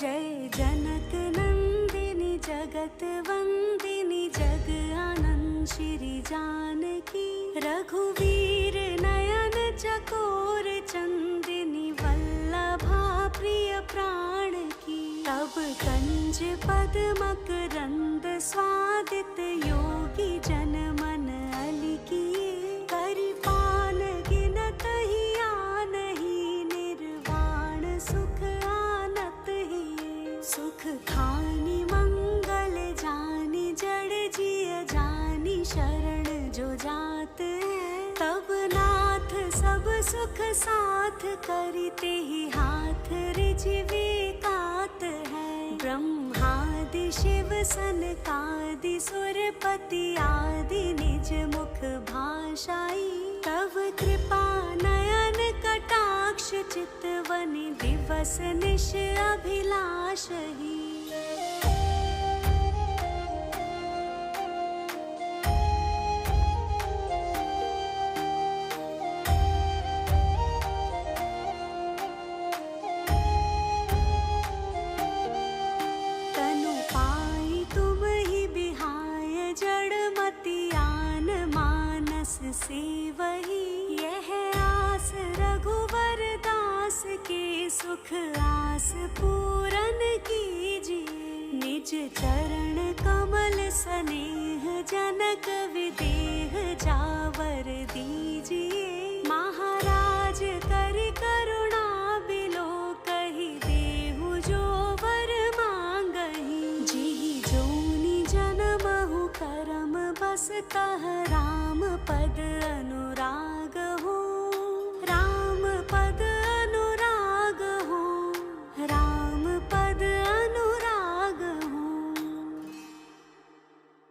जय जनक नंदिनी जगत वंदिनी जग आनंद श्री जानकी। रघुवीर नयन चकोर चंदिनी वल्लभा प्रिय प्राण की। तब कंज पद्म करंद स्वादित योगी जन मन अली किए। करि पान गिनत ही आनहि निर्वाण सुख आनत ही। सुख खानी मंगल जानी जड़ जिय जानी शरण जो जात है। तब नाथ सब सुख साथ करते ही हाथ रिझवे कात है। ब्रह्मादि शिव सनकादि सुरपति आदि निज मुख भाषाई। तव कृपा नयन कटाक्ष चितवन दिवस निश अभिलाष ही। से वही यह आस रघुवर दास के सुख आस पूरन कीजिए। निज चरण कमल स्नेह जनक विदेह जावर दीजिए। महाराज करि करुणा बिलो कहि देहु जो वर मांगहि। जिहि जोनि जनमहु करम बस कह राम पद अनुराग।